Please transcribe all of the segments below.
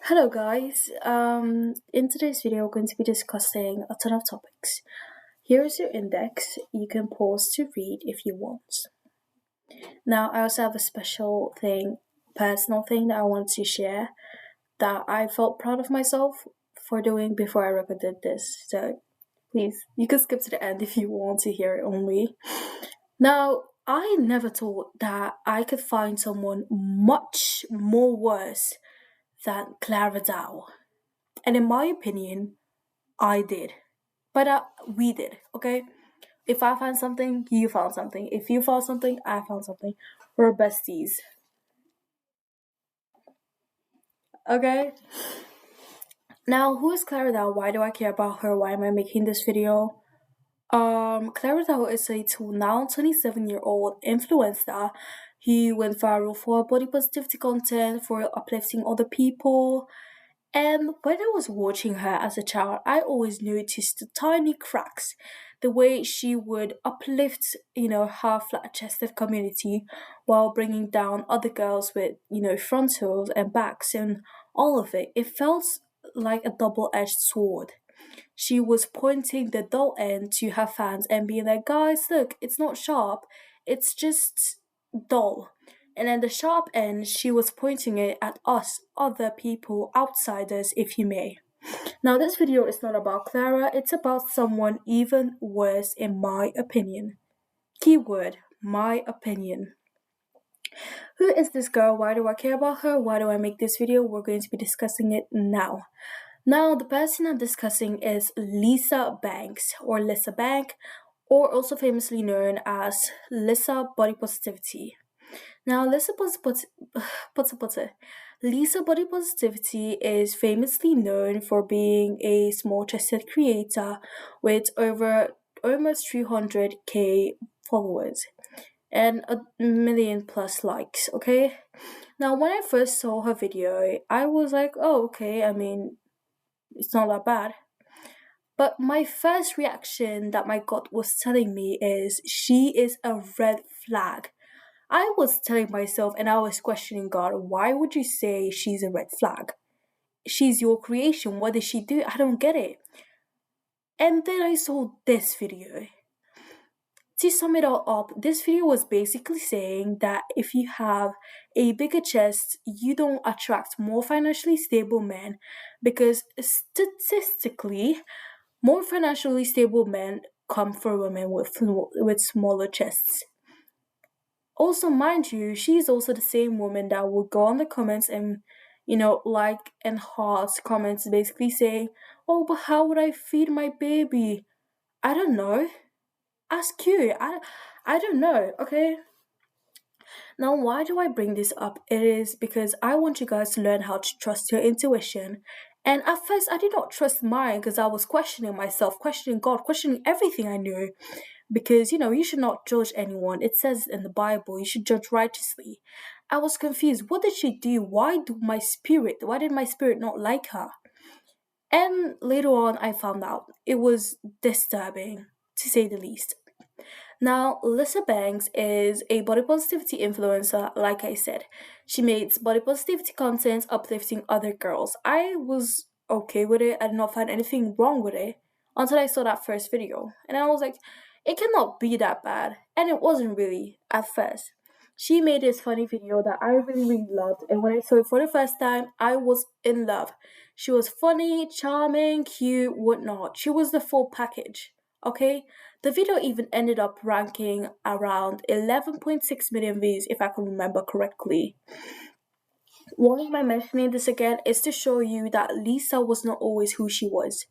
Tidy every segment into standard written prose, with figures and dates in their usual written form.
Hello guys. In today's video we're going to be discussing a ton of topics. Here is your index. You can pause to read if you want. Now I also have a personal thing that I want to share that I felt proud of myself for doing before I recorded this. So please, you can skip to the end if you want to hear it only. Now, I never thought that I could find someone much more worse than Clara DAO. And in my opinion, I did. But we did, okay? If I found something, you found something. If you found something, I found something. We're besties. Okay? Now, who is Clara Dow? Why do I care about her? Why am I making this video? Clara Dow is a now 27-year-old influencer. He went viral for body positivity content, for uplifting other people. And when I was watching her as a child, I always noticed the tiny cracks, the way she would uplift, her flat-chested community while bringing down other girls with, frontals and backs and all of it. It felt like a double-edged sword. She was pointing the dull end to her fans and being like, guys, look, it's not sharp, it's just dull. And then the sharp end, she was pointing it at us, other people, outsiders, if you may. Now, this video is not about Clara, it's about someone even worse, in my opinion. Keyword, my opinion. Who is this girl? Why do I care about her? Why do I make this video? We're going to be discussing it now. Now, the person I'm discussing is Lisa Banks, or Lisa Bank, or also famously known as Lisa Body Positivity. Now, Lisa Body Positivity is famously known for being a small-chested creator with over almost 300k followers and a million plus likes, okay? Now, when I first saw her video, I was like, oh, okay, I mean, it's not that bad. But my first reaction that my gut was telling me is she is a red flag. I was telling myself and I was questioning God, why would you say she's a red flag? She's your creation. What did she do? I don't get it. And then I saw this video. To sum it all up, this video was basically saying that if you have a bigger chest, you don't attract more financially stable men because statistically, more financially stable men come for women with smaller chests. Also, mind you, she's also the same woman that would go on the comments and, like and heart comments basically saying, oh, but how would I feed my baby? I don't know. Ask you. I don't know, okay? Now, why do I bring this up? It is because I want you guys to learn how to trust your intuition. And at first, I did not trust mine because I was questioning myself, questioning God, questioning everything I knew. Because, you should not judge anyone. It says in the Bible, you should judge righteously. I was confused. What did she do? Why did my spirit not like her? And later on, I found out it was disturbing, to say the least. Now, Lisa Banks is a body positivity influencer, like I said. She makes body positivity content uplifting other girls. I was okay with it. I did not find anything wrong with it until I saw that first video. And I was like, it cannot be that bad. And it wasn't really at first. She made this funny video that I really, really loved. And when I saw it for the first time, I was in love. She was funny, charming, cute, whatnot. She was the full package. Okay? The video even ended up ranking around 11.6 million views, if I can remember correctly. Why am I mentioning this again? Is to show you that Lisa was not always who she was.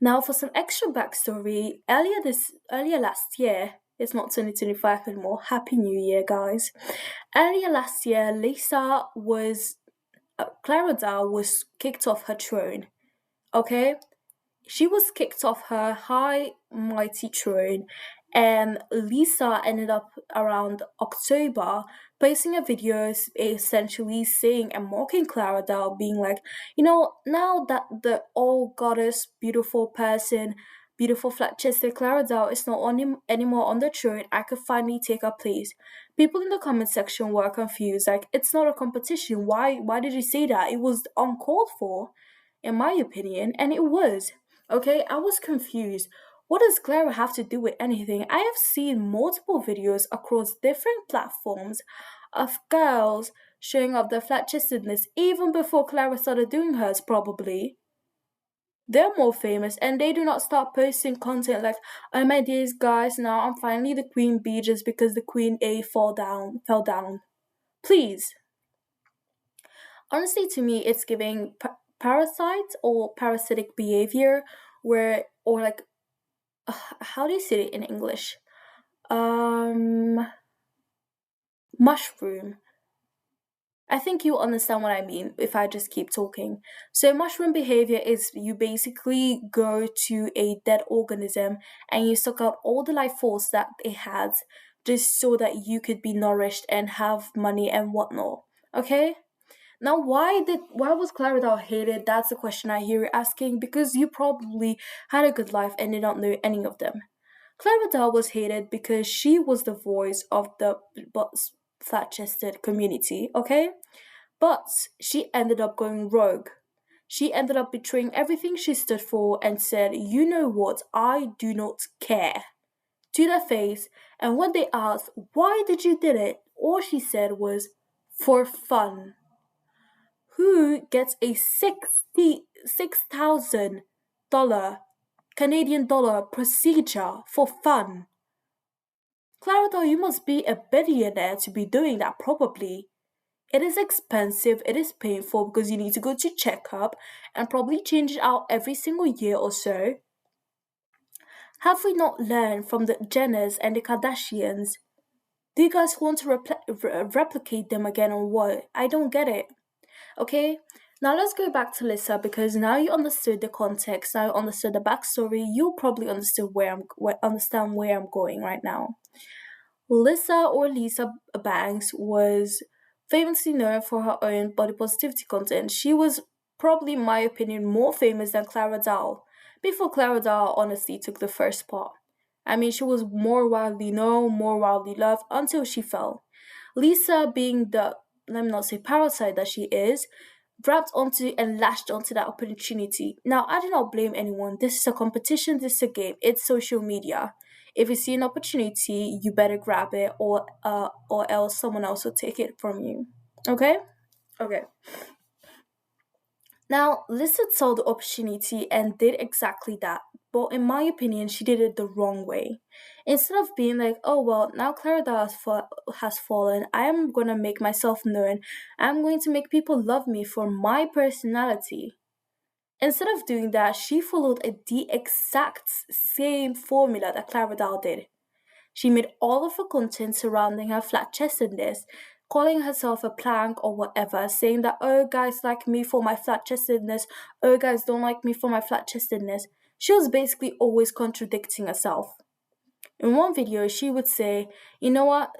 Now, for some extra backstory, earlier last year, it's not 2025 anymore. Happy New Year, guys! Earlier last year, Clara Dow was kicked off her throne. Okay, she was kicked off her high mighty throne, and Lisa ended up around October posting a video essentially saying and mocking Clara Dow, being like, now that the all goddess beautiful person Beautiful flat-chested Clara Dow is not anymore on the throne. I could finally take her place. People in the comment section were confused. Like, it's not a competition. Why did you say that? It was uncalled for, in my opinion, and it was. Okay, I was confused. What does Clara have to do with anything? I have seen multiple videos across different platforms of girls showing off their flat-chestedness even before Clara started doing hers, probably. They're more famous and they do not start posting content like, oh my days guys, now I'm finally the queen bee just because the queen A fell down. Please. Honestly, to me it's giving parasite or parasitic behavior, where, or like, how do you say it in English? Um Mushroom. I think you understand what I mean if I just keep talking. So, mushroom behavior is you basically go to a dead organism and you suck out all the life force that it has just so that you could be nourished and have money and whatnot. Okay? Now, why was Clara Dow hated? That's the question I hear you asking, because you probably had a good life and did not know any of them. Clara Dow was hated because she was the voice of the flat-chested community. Okay, but she ended up going rogue. She ended up betraying everything she stood for and said, you know what, I do not care, to their face. And when they asked, why did you did it? All she said was, for fun. Who gets a $6,000 Canadian dollar procedure for fun? Clara, you must be a billionaire to be doing that, probably. It is expensive, it is painful because you need to go to checkup and probably change it out every single year or so. Have we not learned from the Jenners and the Kardashians? Do you guys want to replicate them again or what? I don't get it. Okay? Now let's go back to Lisa, because now you understood the context, now you understood the backstory, you probably understood understand where I'm going right now. Lisa, or Lisa Banks, was famously known for her own body positivity content. She was probably, in my opinion, more famous than Clara Dow, before Clara Dow honestly took the first spot. I mean, she was more widely known, more widely loved until she fell. Lisa, being the, let me not say parasite that she is, grabbed onto and lashed onto that opportunity. Now, I do not blame anyone. This is a competition, this is a game, it's social media. If you see an opportunity, you better grab it, or else someone else will take it from you. Okay? Okay. Now, Lisa saw the opportunity and did exactly that. But in my opinion, she did it the wrong way. Instead of being like, oh well, now Clara has fallen, I am gonna make myself known. I'm going to make people love me for my personality. Instead of doing that, she followed the exact same formula that Clara Dow did. She made all of her content surrounding her flat chestedness, calling herself a plank or whatever, saying that, oh, guys like me for my flat chestedness, oh, guys don't like me for my flat chestedness. She was basically always contradicting herself. In one video, she would say, you know what,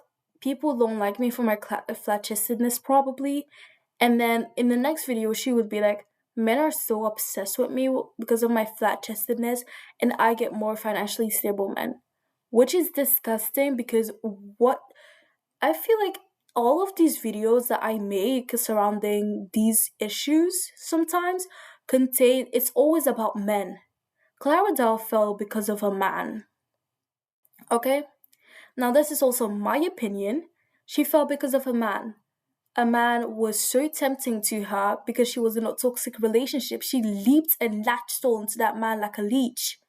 people don't like me for my flat chestedness, probably. And then in the next video, she would be like, men are so obsessed with me because of my flat chestedness, and I get more financially stable men. Which is disgusting, because what I feel like all of these videos that I make surrounding these issues sometimes contain, it's always about men. Clara Dow fell because of a man. Okay? Now, this is also my opinion. She fell because of a man. A man was so tempting to her because she was in a toxic relationship. She leaped and latched on to that man like a leech.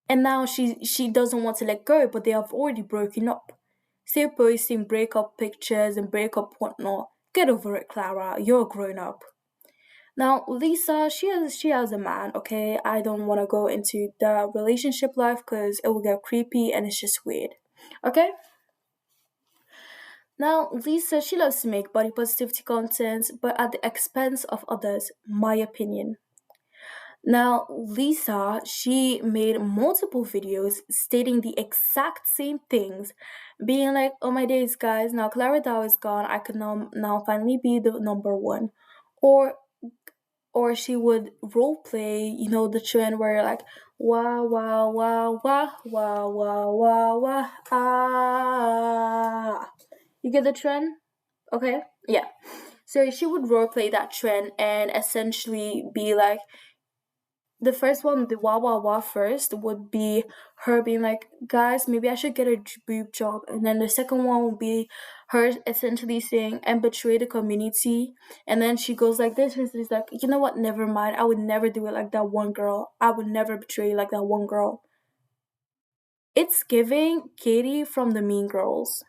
And now she doesn't want to let go, but they have already broken up. Still posting breakup pictures and breakup whatnot. Get over it, Clara. You're a grown up. Now, Lisa, she has a man, okay? I don't want to go into the relationship life because it will get creepy and it's just weird. Okay? Now, Lisa, she loves to make body positivity content, but at the expense of others, my opinion. Now, Lisa, she made multiple videos stating the exact same things, being like, oh my days, guys, now Clara Dow is gone, I could now finally be the number one. Or or she would role play, the trend where like wah wah wah wah wah wah wah wah ah. You get the trend? Okay? Yeah. So she would role play that trend and essentially be like, the first one, the wah wah wah first, would be her being like, guys, maybe I should get a boob job. And then the second one would be her essentially saying, and betray the community. And then she goes like this, and she's like, you know what, never mind. I would never do it like that one girl. I would never betray like that one girl. It's giving Katie from the Mean Girls.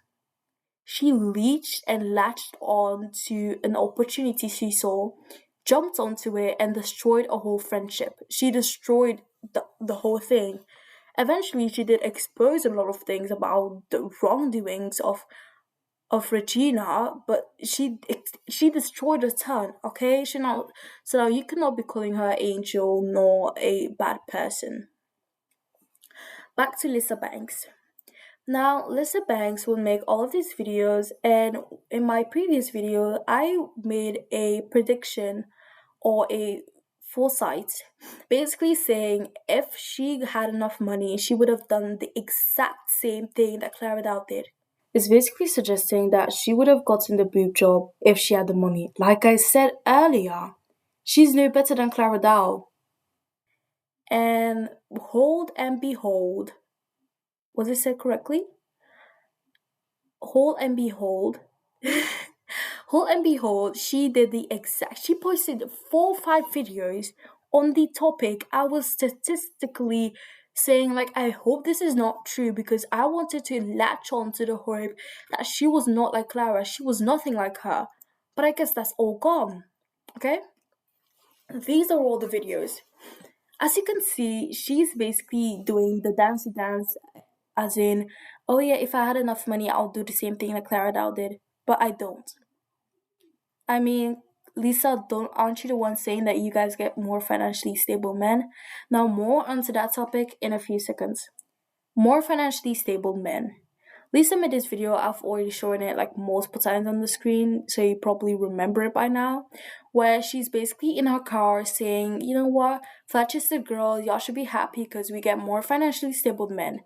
She leached and latched on to an opportunity she saw, jumped onto it, and destroyed a whole friendship. She destroyed the whole thing. Eventually, she did expose a lot of things about the wrongdoings of Regina, but she destroyed a ton. Okay, so now you cannot be calling her angel nor a bad person. Back to Lisa Banks. Now, Lisa Banks will make all of these videos, and in my previous video, I made a prediction or a foresight, basically saying if she had enough money, she would have done the exact same thing that Clara Dow did. It's basically suggesting that she would have gotten the boob job if she had the money. Like I said earlier, she's no better than Clara Dow. And hold and behold, was it said correctly? Hold and behold, hold and behold, she did the exact. She posted 4 or 5 videos on the topic. I was statistically saying like, I hope this is not true because I wanted to latch on to the hope that she was not like Clara. She was nothing like her. But I guess that's all gone. Okay, these are all the videos. As you can see, she's basically doing the dancey dance, as in, oh yeah, if I had enough money, I'll do the same thing that Clara Dow did. But I don't. I mean, Lisa, don't aren't you the one saying that you guys get more financially stable men? Now, more onto that topic in a few seconds. More financially stable men. Lisa made this video, I've already shown it like multiple times on the screen, so you probably remember it by now, where she's basically in her car saying, you know what, flat-chested girl, y'all should be happy because we get more financially stable men.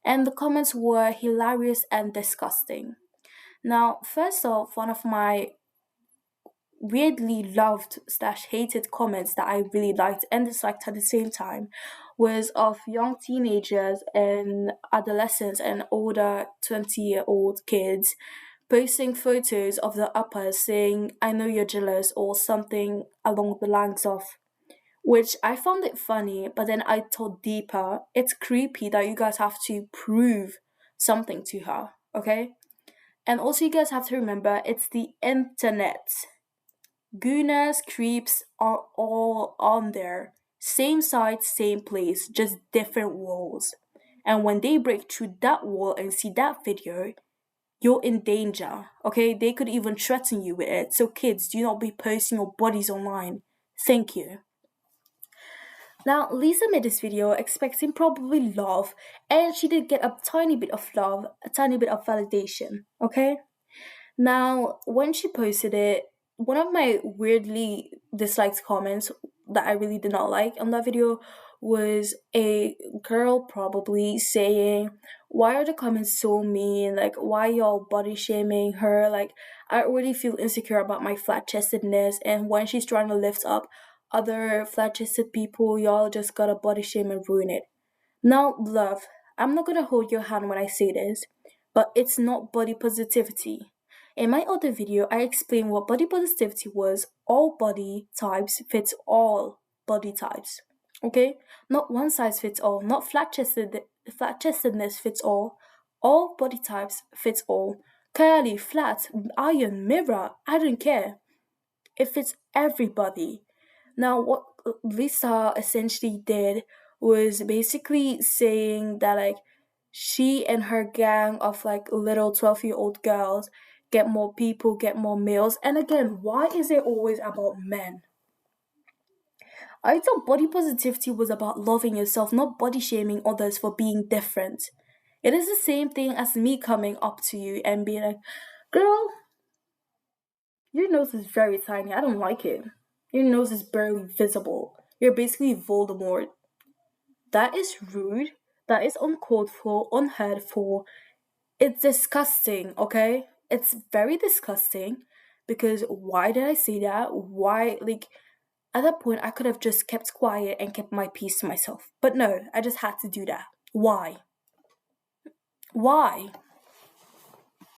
And the comments were hilarious and disgusting. Now, first off, one of my weirdly loved slash hated comments that I really liked and disliked at the same time was of young teenagers and adolescents and older 20-year-old kids posting photos of the uppers saying, I know you're jealous, or something along the lines of, which I found it funny, but then I thought deeper. It's creepy that you guys have to prove something to her, okay? And also, you guys have to remember it's the internet. Gooners, creeps are all on there. Same site, same place, just different walls. And when they break through that wall and see that video, you're in danger, okay? They could even threaten you with it. So, kids, do not be posting your bodies online. Thank you. Now, Lisa made this video expecting probably love, and she did get a tiny bit of love, a tiny bit of validation, okay? Now, when she posted it, one of my weirdly disliked comments that I really did not like on that video was a girl probably saying, why are the comments so mean? Like, why y'all body shaming her? Like, I already feel insecure about my flat chestedness, and when she's trying to lift up other flat chested people, y'all just gotta body shame and ruin it. Now, love, I'm not gonna hold your hand when I say this, but it's not body positivity. In my other video, I explained what body positivity was. All body types fits all body types. Okay? Not one size fits all, not flat chestedness fits all. All body types fits all. Curly, flat, iron, mirror, I don't care. It fits everybody. Now, what Lisa essentially did was basically saying that, like, she and her gang of, like, little 12-year-old girls get more people, get more males. And again, why is it always about men? I thought body positivity was about loving yourself, not body shaming others for being different. It is the same thing as me coming up to you and being like, girl, your nose is very tiny. I don't like it. Your nose is barely visible. You're basically Voldemort. That is rude. That is uncalled for, unheard for. It's disgusting, okay? It's very disgusting because why did I say that? Why, like, at that point, I could have just kept quiet and kept my peace to myself. But no, I just had to do that. Why? Why?